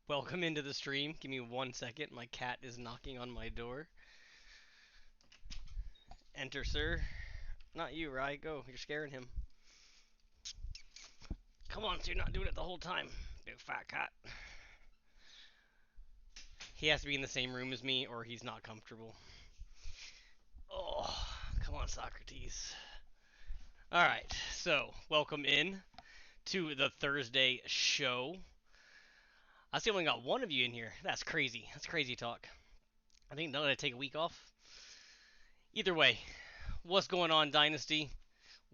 Welcome into the stream. Give me 1 second. My cat is knocking on my door. Enter, sir. Not you, Rye. Go. You're scaring him. Come on, so you're not doing it the whole time. Big fat cat. He has to be in the same room as me or he's not comfortable. Oh, come on, Socrates. Alright, so welcome in to the Thursday show. I see I only got one of you in here. That's crazy. That's crazy talk. I think don't I take a week off? Either way, what's going on, Dynasty?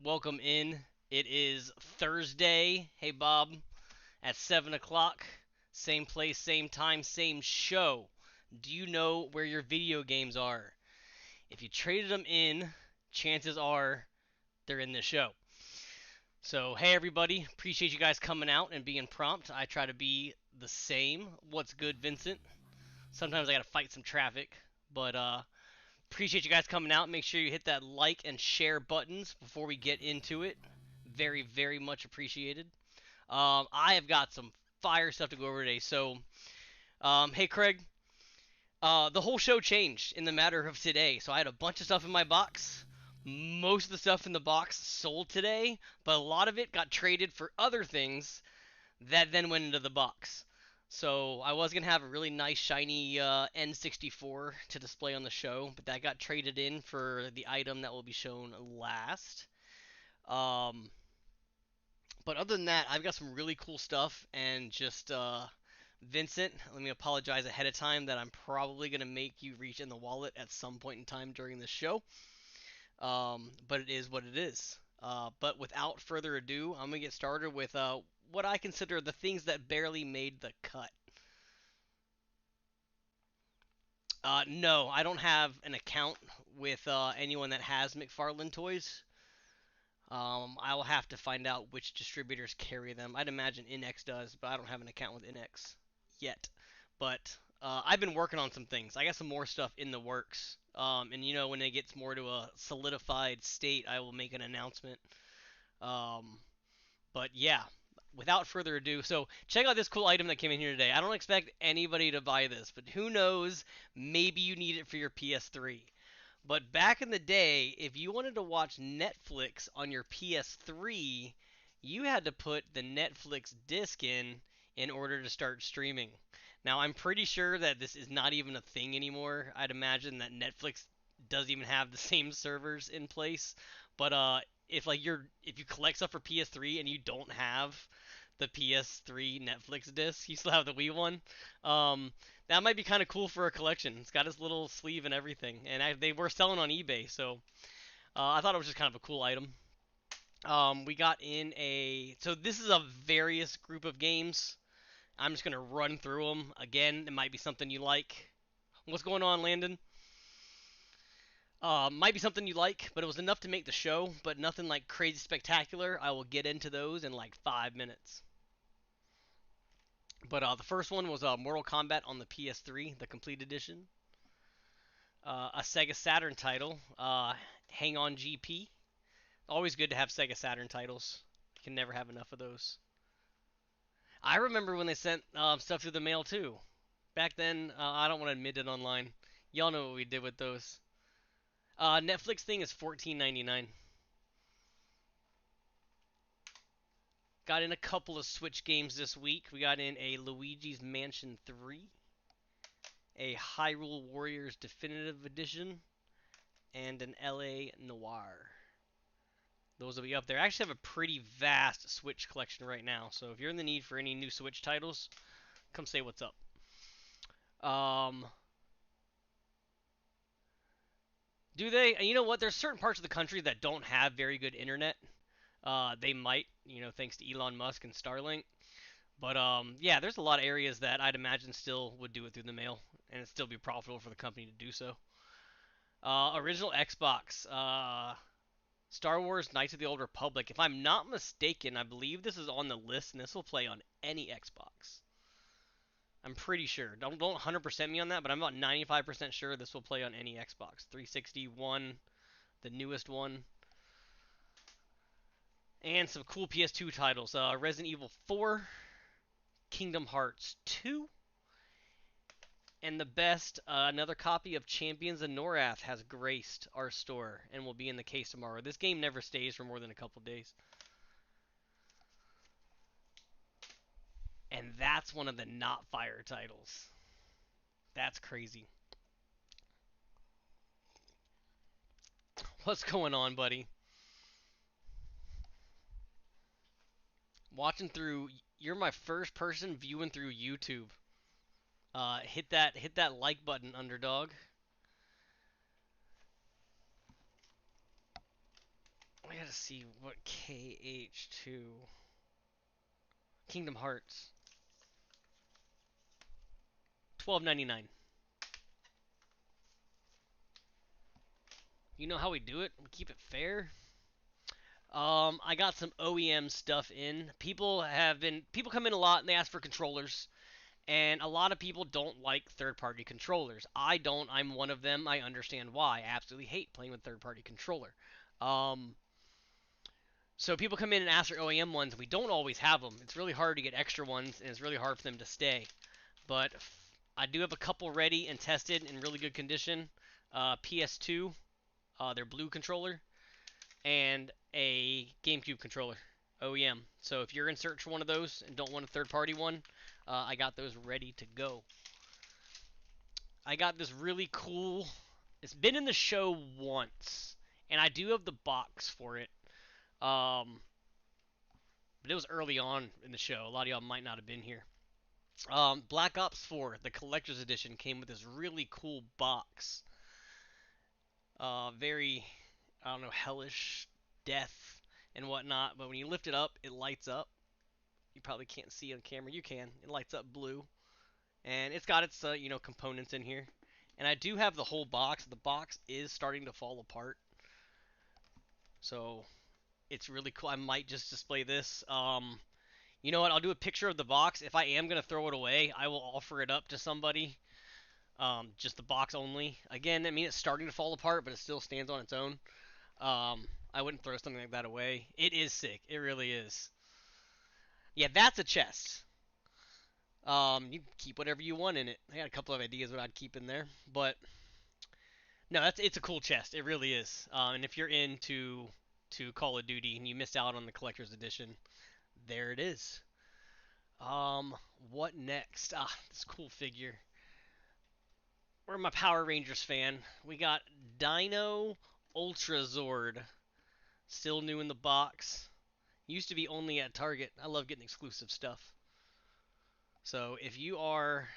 Welcome in. It is Thursday. Hey, Bob. At 7 o'clock. Same place, same time, same show. Do you know where your video games are? If you traded them in, chances are they're in this show. So, hey, everybody. Appreciate you guys coming out and being prompt. I try to be the same. What's good, Vincent? Sometimes I got to fight some traffic. But, appreciate you guys coming out. Make sure you hit that like and share buttons before we get into it. Very, very much appreciated. I have got some fire stuff to go over today. So, hey, Craig, the whole show changed in the matter of today. So I had a bunch of stuff in my box. Most of the stuff in the box sold today, but a lot of it got traded for other things that then went into the box. So I was gonna have a really nice shiny N64 to display on the show, but that got traded in for the item that will be shown last. Um, but other than that, I've got some really cool stuff, and just Vincent, let me apologize ahead of time that I'm probably gonna make you reach in the wallet at some point in time during the show. But it is what it is. But without further ado, I'm gonna get started with what I consider the things that barely made the cut. No, I don't have an account with anyone that has McFarlane toys. I'll have to find out which distributors carry them. I'd imagine NX does, but I don't have an account with NX yet. But I've been working on some things. I got some more stuff in the works. And when it gets more to a solidified state, I will make an announcement. Um, but yeah, without further ado, so check out this cool item that came in here today. I don't expect anybody to buy this, but who knows? Maybe you need it for your PS3. But back in the day, if you wanted to watch Netflix on your PS3, you had to put the Netflix disc in order to start streaming. Now, I'm pretty sure that this is not even a thing anymore. I'd imagine that Netflix doesn't even have the same servers in place. But if you collect stuff for PS3 and you don't have the PS3 Netflix disc, you still have the Wii one. That might be kind of cool for a collection. It's got its little sleeve and everything, and they were selling on eBay, so I thought it was just kind of a cool item. We got in so this is a various group of games. I'm just gonna run through them again. It might be something you like. What's going on, Landon? Might be something you like, but it was enough to make the show, but nothing like crazy spectacular. I will get into those in like 5 minutes. But the first one was Mortal Kombat on the PS3, the complete edition. A Sega Saturn title, Hang On GP. Always good to have Sega Saturn titles. You can never have enough of those. I remember when they sent stuff through the mail too. Back then, I don't want to admit it online. Y'all know what we did with those. Netflix thing is $14.99. Got in a couple of Switch games this week. We got in a Luigi's Mansion 3, a Hyrule Warriors Definitive Edition, and an LA Noir. Those will be up there. I actually have a pretty vast Switch collection right now, so if you're in the need for any new Switch titles, come say what's up. Do they? You know what? There's certain parts of the country that don't have very good internet. They might, thanks to Elon Musk and Starlink. But yeah, there's a lot of areas that I'd imagine still would do it through the mail, and it'd still be profitable for the company to do so. Original Xbox, Star Wars: Knights of the Old Republic. If I'm not mistaken, I believe this is on the list, and this will play on any Xbox. I'm pretty sure. Don't 100% me on that, but I'm about 95% sure this will play on any Xbox. 360 one, the newest one, and some cool PS2 titles. Resident Evil 4, Kingdom Hearts 2, And the best, another copy of Champions of Norath has graced our store and will be in the case tomorrow. This game never stays for more than a couple days. And that's one of the not fire titles. That's crazy. What's going on, buddy? Watching through. You're my first person viewing through YouTube. Hit that like button, underdog. I gotta see what KH2 Kingdom Hearts 12.99. You know how we do it? We keep it fair. I got some OEM stuff in. People come in a lot and they ask for controllers, and a lot of people don't like third-party controllers. I don't. I'm one of them. I understand why. I absolutely hate playing with third-party controller. Um, so people come in and ask for OEM ones. We don't always have them. It's really hard to get extra ones, and it's really hard for them to stay. But I do have a couple ready and tested in really good condition. PS2, their blue controller, and a GameCube controller, OEM. So if you're in search for one of those and don't want a third-party one, I got those ready to go. I got this really cool. It's been in the show once, and I do have the box for it. Um, but it was early on in the show. A lot of y'all might not have been here. Black Ops 4, the collector's edition, came with this really cool box. Very, I don't know, hellish death and whatnot. But when you lift it up, it lights up. You probably can't see on camera. You can. It lights up blue, and it's got its components in here. And I do have the whole box. The box is starting to fall apart, so it's really cool. I might just display this. You know what? I'll do a picture of the box. If I am gonna throw it away, I will offer it up to somebody. Just the box only. Again, I mean it's starting to fall apart, but it still stands on its own. I wouldn't throw something like that away. It is sick. It really is. Yeah, that's a chest. You can keep whatever you want in it. I got a couple of ideas what I'd keep in there, but no, it's a cool chest. It really is. And if you're into Call of Duty and you missed out on the collector's edition, there it is. What next? This cool figure. We're my Power Rangers fan. We got Dino Ultra Zord, still new in the box. Used to be only at Target. I love getting exclusive stuff. So if you are,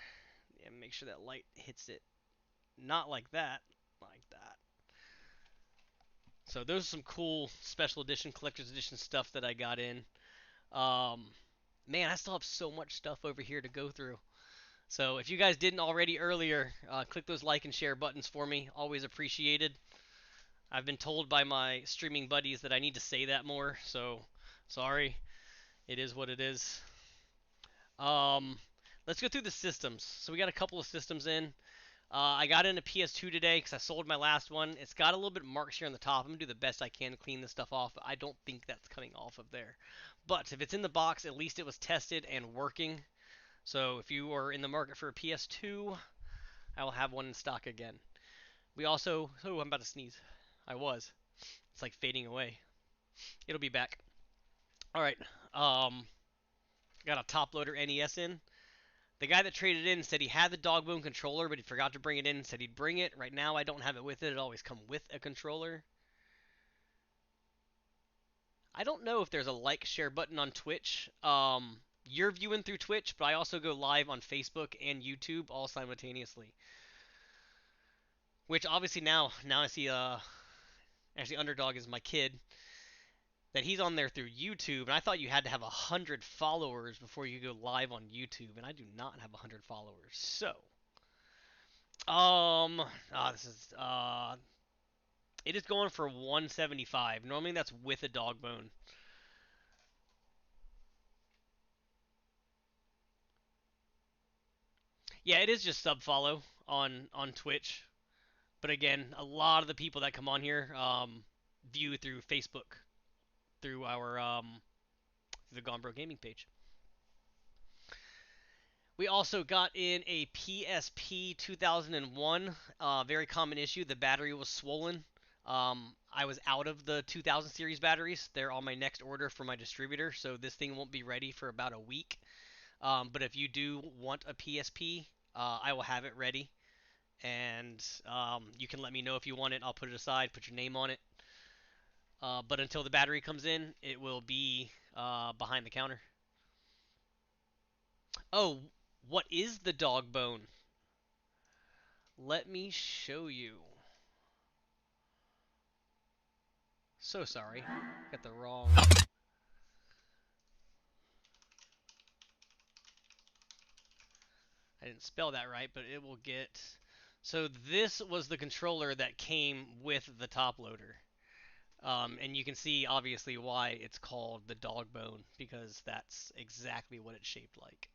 yeah, make sure that light hits it. Not like that, like that. So those are some cool special edition, collector's edition stuff that I got in. Um, Man, I still have so much stuff over here to go through. So if you guys didn't already earlier, click those like and share buttons for me. Always appreciated. I've been told by my streaming buddies that I need to say that more, so sorry. It is what it is. Um, let's go through the systems. So we got a couple of systems in. I got in a PS2 today because I sold my last one. It's got a little bit of marks here on the top. I'm going to do the best I can to clean this stuff off, but I don't think that's coming off of there. But if it's in the box, at least it was tested and working. So if you are in the market for a PS2, I will have one in stock again. We also... Oh, I'm about to sneeze. I was. It's like fading away. It'll be back. Alright. Got a top loader NES in. The guy that traded in said he had the Dogbone controller, but he forgot to bring it in and said he'd bring it. Right now, I don't have it with it. It always comes with a controller. I don't know if there's a like share button on Twitch. You're viewing through Twitch, but I also go live on Facebook and YouTube all simultaneously. Which obviously now I see actually Underdog is my kid, that he's on there through YouTube, and I thought you had to have 100 followers before you go live on YouTube, and I do not have 100 followers. So, this is it is going for 175. Normally that's with a dog bone. Yeah, it is just sub follow on Twitch. But again, a lot of the people that come on here view through Facebook, through our the Gone Gaming page. We also got in a PSP 2001, very common issue. The battery was swollen. I was out of the 2000 series batteries. They're on my next order for my distributor, so this thing won't be ready for about a week. But if you do want a PSP, I will have it ready, and you can let me know if you want it. I'll put it aside, put your name on it. But until the battery comes in, it will be behind the counter. Oh, what is the dog bone? Let me show you. So sorry. Got the wrong. I didn't spell that right, but it will get. So this was the controller that came with the top loader. And you can see obviously why it's called the dog bone, because that's exactly what it's shaped like.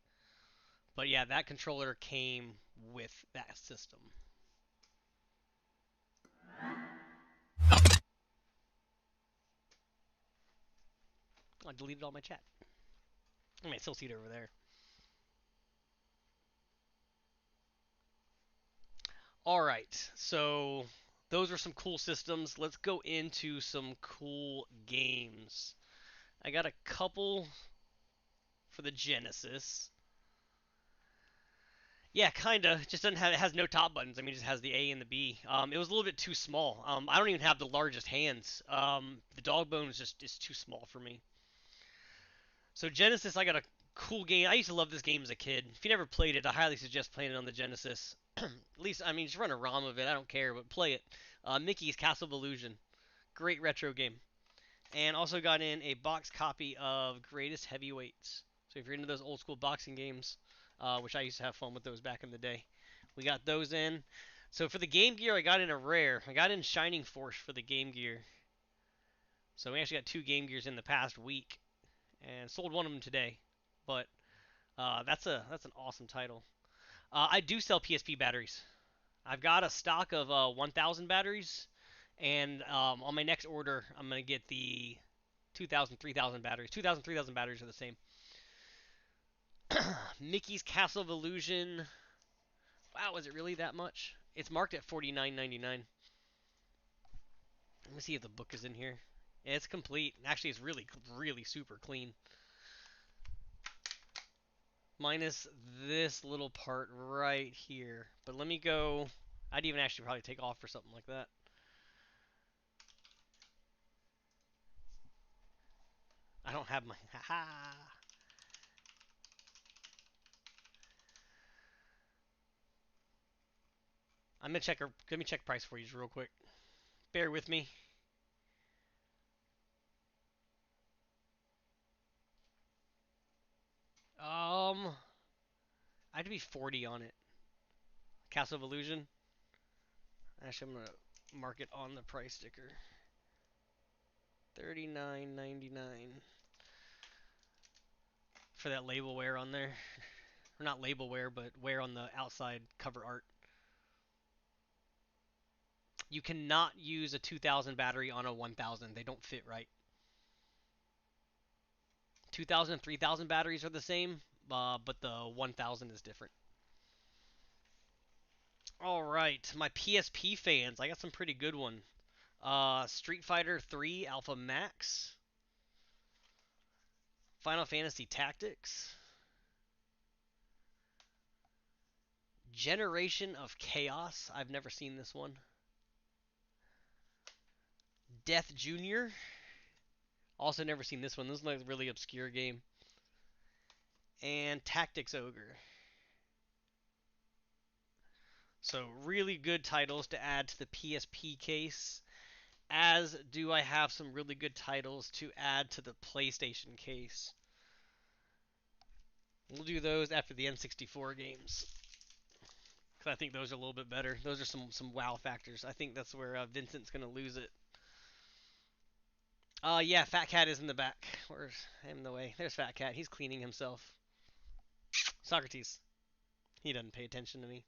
But yeah, that controller came with that system. I deleted all my chat. I might still see it over there. All right, so those are some cool systems. Let's go into some cool games. I got a couple for the Genesis. Yeah, kinda. Just doesn't have. It has no top buttons. I mean, it just has the A and the B. It was a little bit too small. I don't even have the largest hands. The dog bone is too small for me. So Genesis, I got a cool game. I used to love this game as a kid. If you never played it, I highly suggest playing it on the Genesis. At least, I mean, just run a ROM of it. I don't care, but play it. Mickey's Castle of Illusion. Great retro game. And also got in a box copy of Greatest Heavyweights. So if you're into those old school boxing games, which I used to have fun with those back in the day, we got those in. So for the Game Gear, I got in a rare. I got in Shining Force for the Game Gear. So we actually got two Game Gears in the past week, and sold one of them today. But that's an awesome title. I do sell PSP batteries. I've got a stock of 1,000 batteries, and on my next order, I'm gonna get the 2,000, 3,000 batteries. 2,000, 3,000 batteries are the same. Mickey's Castle of Illusion. Wow, is it really that much? It's marked at $49.99. Let me see if the book is in here. Yeah, it's complete. Actually, it's really, really super clean. Minus this little part right here. But let me go. I'd even actually probably take off for something like that. I don't have my. Haha. I'm gonna check. Let me check price for you real quick. Bear with me. I'd be 40 on it. Castle of Illusion. Actually, I'm gonna mark it on the price sticker. $39.99 for that label wear on there. Or not label wear, but wear on the outside cover art. You cannot use a 2000 battery on a 1000. They don't fit right. 2000 and 3000 batteries are the same, but the 1000 is different. All right, my PSP fans, I got some pretty good ones. Street Fighter 3 Alpha Max, Final Fantasy Tactics, Generation of Chaos. I've never seen this one. Death Junior. Also never seen this one. This is like a really obscure game. And Tactics Ogre. So really good titles to add to the PSP case. As do I have some really good titles to add to the PlayStation case. We'll do those after the N64 games, because I think those are a little bit better. Those are some wow factors. I think that's where Vincent's gonna lose it. Yeah, Fat Cat is in the back. Where's him in the way? There's Fat Cat. He's cleaning himself. Socrates. He doesn't pay attention to me.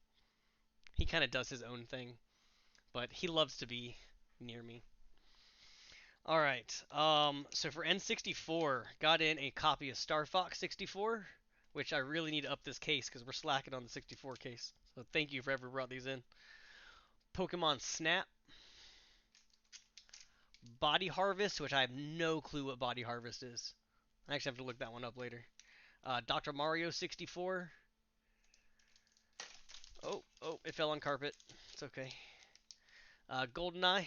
He kind of does his own thing, but he loves to be near me. All right. So for N64, got in a copy of Star Fox 64, which I really need to up this case because we're slacking on the 64 case. So thank you for ever brought these in. Pokemon Snap, Body Harvest, which I have no clue what Body Harvest is. I actually have to look that one up later. Dr. Mario 64. Oh, it fell on carpet. It's okay. GoldenEye,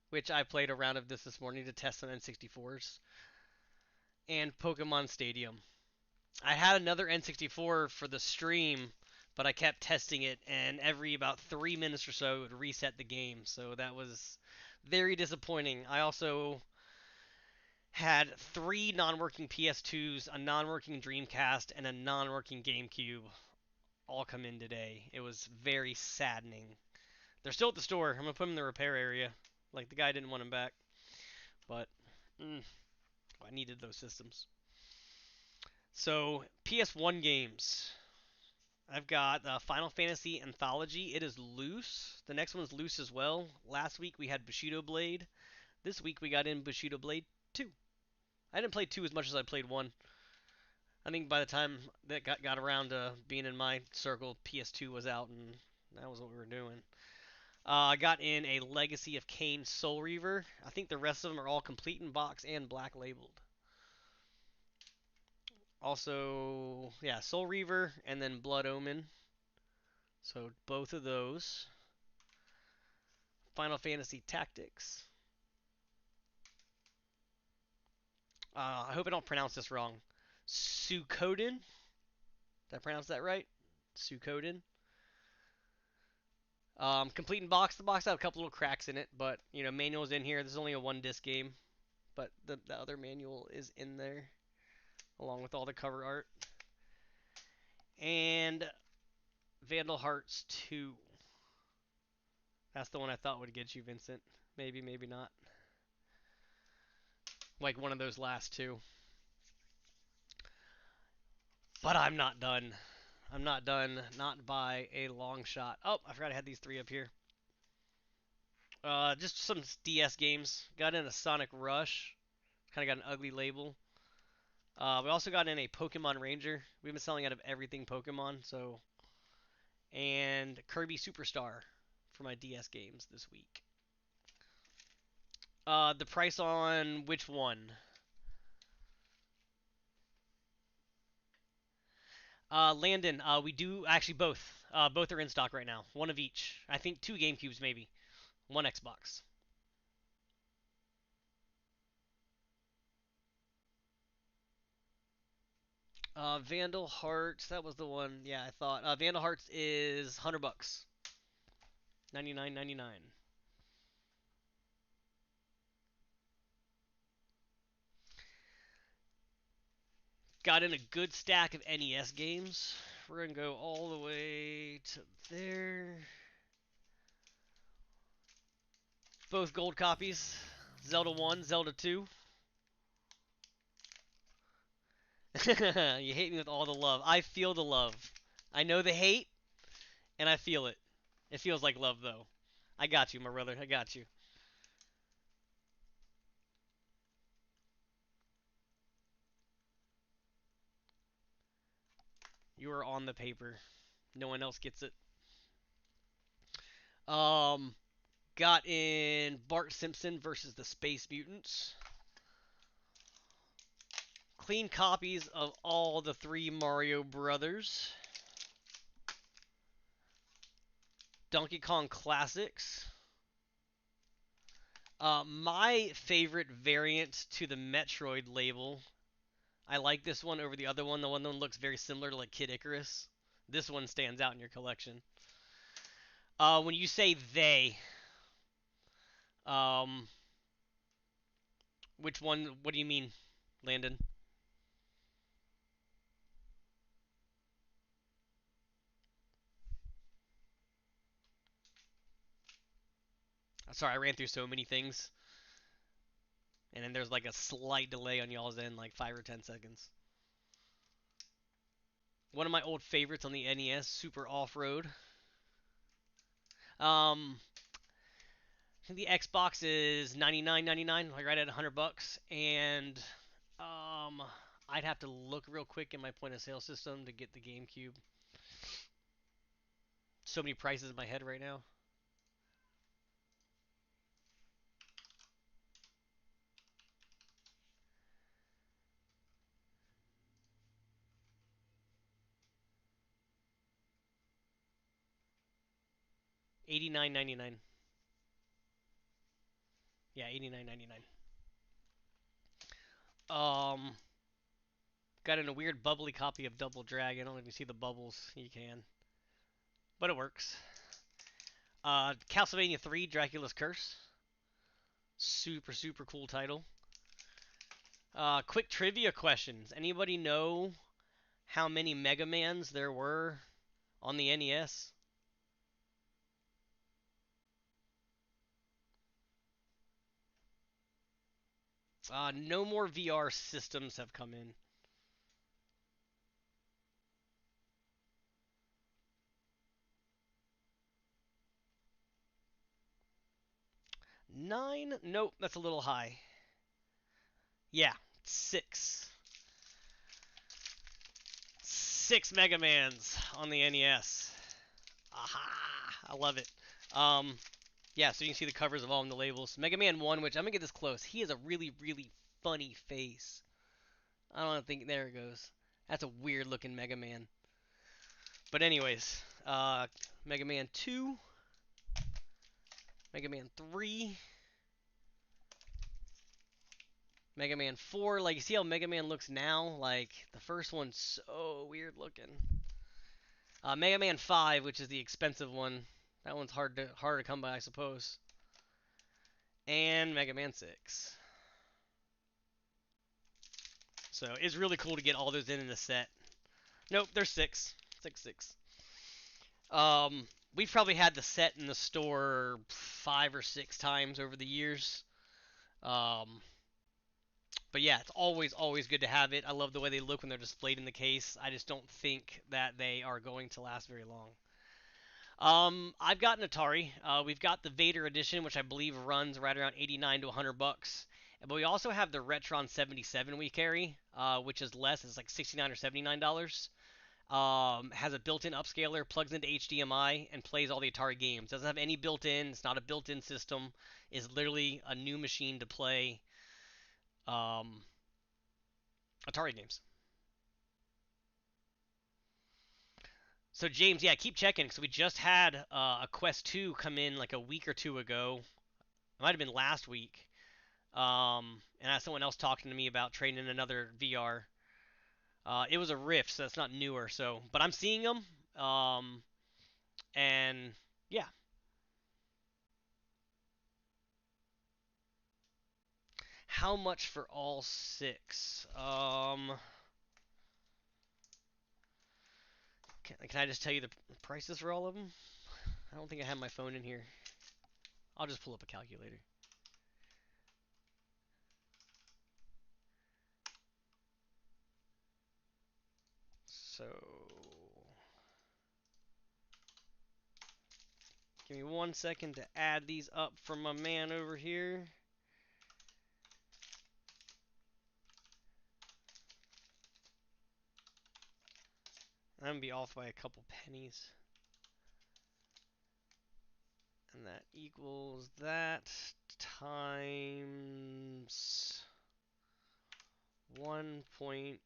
which I played a round of this morning to test some N64s. And Pokemon Stadium. I had another N64 for the stream, but I kept testing it, and every about 3 minutes or so, it would reset the game. So that was very disappointing. I also had three non-working PS2s, a non-working Dreamcast, and a non-working GameCube all come in today. It was very saddening. They're still at the store. I'm gonna put them in the repair area. Like the guy didn't want them back, but I needed those systems. So PS1 games. I've got Final Fantasy Anthology. It is loose. The next one's loose as well. Last week we had Bushido Blade. This week we got in Bushido Blade 2. I didn't play 2 as much as I played 1. I think by the time that got around to being in my circle, PS2 was out, and that was what we were doing. I got in a Legacy of Kain Soul Reaver. I think the rest of them are all complete in box and black labeled. Also, yeah, Soul Reaver and then Blood Omen. So both of those. Final Fantasy Tactics. I hope I don't pronounce this wrong. Suikoden. Did I pronounce that right? Suikoden. Complete in box. The box had a couple little cracks in it, but manual's in here. This is only a 1 disc game, but the other manual is in there along with all the cover art. And Vandal Hearts 2. That's the one I thought would get you, Vincent. Maybe, maybe not. Like one of those last two. But I'm not done. I'm not done. Not by a long shot. Oh, I forgot I had these three up here. Just some DS games. Got in a Sonic Rush. Kind of got an ugly label. We also got in a Pokemon Ranger. We've been selling out of everything Pokemon, so. And Kirby Superstar for my DS games this week. The price on which one? Landon, we do actually both. Both are in stock right now. One of each. I think 2 GameCubes maybe. 1 Xbox. Vandal Hearts, that was the one. Yeah, I thought. Vandal Hearts is $100. 99.99. Got in a good stack of NES games. We're gonna go all the way to there. Both gold copies. Zelda 1, Zelda 2. You hate me with all the love. I feel the love. I know the hate, and I feel it. It feels like love, though. I got you, my brother. I got you. You are on the paper. No one else gets it. Um, got in Bart Simpson versus the Space Mutants. Clean copies of all the 3 Mario Brothers. Donkey Kong Classics. My favorite variant to the Metroid label. I like this one over the other one. The one that looks very similar to like Kid Icarus. This one stands out in your collection. When you say they, um, which one? What do you mean, Landon? Sorry, I ran through so many things, and then there's like a slight delay on y'all's end, like 5 or 10 seconds. One of my old favorites on the NES, Super Off-Road. Um, I think the Xbox is $99.99, like right at $100, and I'd have to look real quick in my point of sale system to get the GameCube. So many prices in my head right now. $89.99. Yeah, $89.99. Um, got in a weird bubbly copy of Double Dragon. I don't know if you see the bubbles. You can, but it works. Castlevania 3: Dracula's Curse. Super super cool title. Quick trivia questions. Anybody know how many Mega Mans there were on the NES? No more VR systems have come in. 9? Nope, that's a little high. Yeah, 6. 6 Mega Mans on the NES. Aha! I love it. Um, yeah, so you can see the covers of all of the labels. Mega Man 1, which I'm gonna get this close. He has a really, really funny face. I don't think there it goes. That's a weird looking Mega Man. But anyways, Mega Man 2, Mega Man 3, Mega Man 4. Like you see how Mega Man looks now? Like the first one's so weird looking. Mega Man 5, which is the expensive one. That one's harder to come by, I suppose. And Mega Man 6. So it's really cool to get all those in a set. Nope, there's 6. 6, 6. We've probably had the set in the store 5 or 6 times over the years. Um, but yeah, it's always good to have it. I love the way they look when they're displayed in the case. I just don't think that they are going to last very long. I've got an Atari. We've got the Vader edition, which I believe runs right around 89 to 100 bucks. But we also have the Retron 77 we carry, which is less. It's like 69 or $79. Has a built-in upscaler, plugs into HDMI, and plays all the Atari games. Doesn't have any built-in. It's not a built-in system. Is literally a new machine to play um, Atari games. So James, yeah, keep checking because we just had a Quest 2 come in like a week or two ago. It might have been last week. And I had someone else talking to me about trading in another VR. It was a Rift, so it's not newer. So, but I'm seeing them. And yeah, how much for all 6? Can I just tell you the prices for all of them? I don't think I have my phone in here. I'll just pull up a calculator. So, give me 1 second to add these up for my man over here. I'm gonna be off by a couple pennies. And that equals that times 1.075.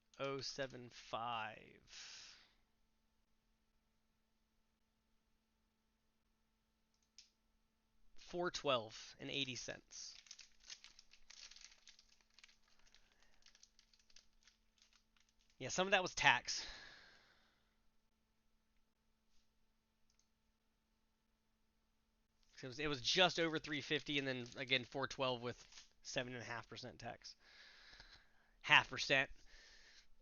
412 and 80 cents. Yeah, some of that was tax. It was just over 350, and then again 412 with 7.5% tax. 0.5%.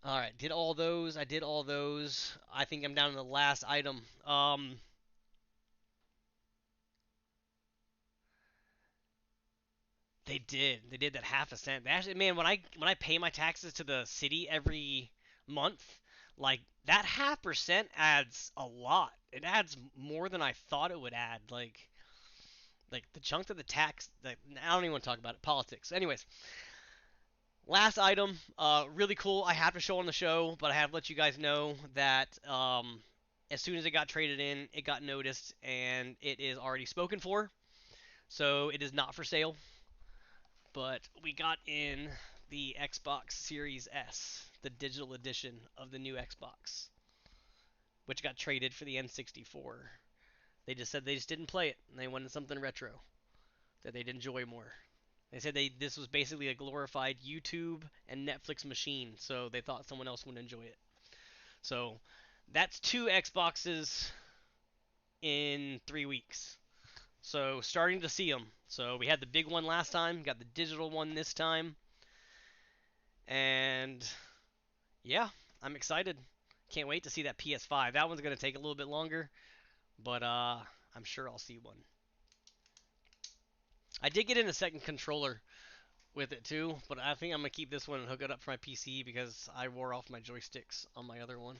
All right, did all those. I did all those. I think I'm down to the last item. They did. They did that 0.5%. Actually, man, when I pay my taxes to the city every month, like that 0.5% adds a lot. It adds more than I thought it would add. Like the chunk of the tax. I don't even want to talk about it. Politics. Anyways, Last item, really cool. I have to show on the show, but I have to let you guys know that as soon as it got traded in, it got noticed, and it is already spoken for. So it is not for sale. But we got in the Xbox Series S, the digital edition of the new Xbox, which got traded for the N64. They just said they just didn't play it, and they wanted something retro that they'd enjoy more. They said this was basically a glorified YouTube and Netflix machine, so they thought someone else would enjoy it. So that's two Xboxes in 3 weeks. So starting to see them. So we had the big one last time, got the digital one this time, and yeah, I'm excited. Can't wait to see that PS5. That one's gonna take a little bit longer, but I'm sure I'll see one. I did get in a second controller with it too, but I think I'm gonna keep this one and hook it up for my PC because I wore off my joysticks on my other one.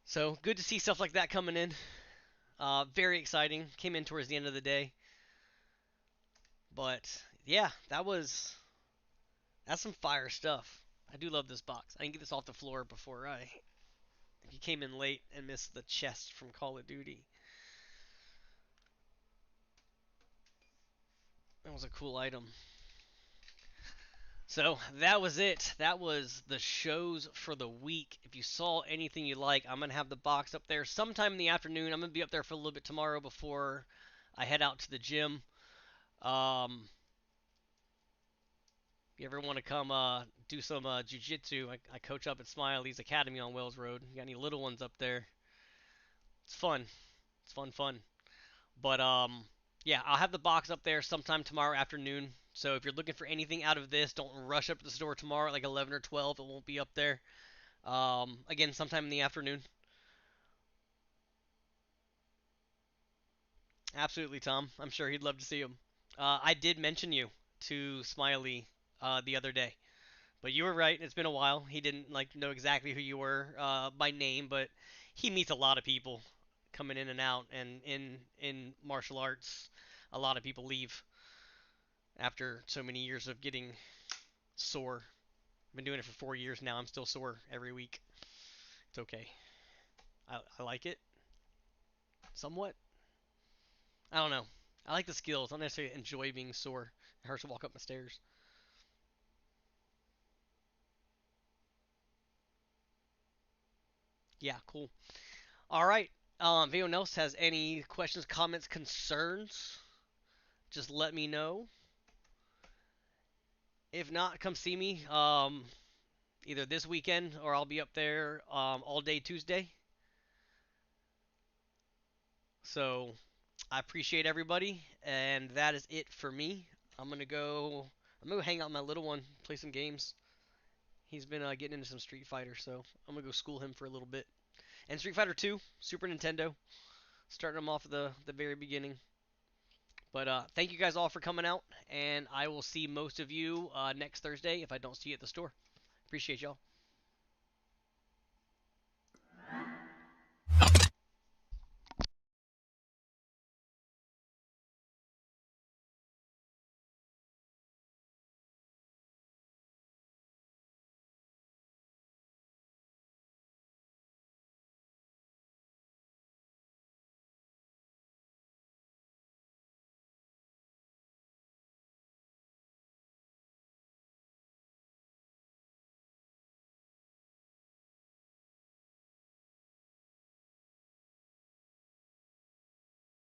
So good to see stuff like that coming in. Very exciting. Came in towards the end of the day, but yeah, that's some fire stuff. I do love this box. I didn't get this off the floor before if you came in late and missed the chest from Call of Duty. That was a cool item. So that was it. That was the shows for the week. If you saw anything you like, I'm gonna have the box up there sometime in the afternoon. I'm gonna be up there for a little bit tomorrow before I head out to the gym. If you ever want to come do some jujitsu, I coach up at Smiley's Academy on Wells Road. You got any little ones up there? It's fun. It's fun, fun. But yeah, I'll have the box up there sometime tomorrow afternoon. So if you're looking for anything out of this, don't rush up to the store tomorrow at like 11 or 12. It won't be up there. Again, sometime in the afternoon. Absolutely, Tom. I'm sure he'd love to see him. I did mention you to Smiley the other day, but you were right. It's been a while. He didn't like know exactly who you were by name, but he meets a lot of people coming in and out, and in martial arts, a lot of people leave after so many years of getting sore. I've been doing it for 4 years now. I'm still sore every week. It's okay. I like it somewhat. I don't know. I like the skills. I don't necessarily enjoy being sore. It hurts to walk up the stairs. Yeah, cool. All right. If anyone else has any questions, comments, concerns, just let me know. If not, come see me either this weekend or I'll be up there all day Tuesday. So I appreciate everybody, and that is it for me. I'm gonna go. I'm gonna go hang out with my little one, play some games. He's been getting into some Street Fighter, so I'm gonna go school him for a little bit. And Street Fighter 2, Super Nintendo, starting him off at the very beginning. But thank you guys all for coming out, and I will see most of you next Thursday if I don't see you at the store. Appreciate y'all.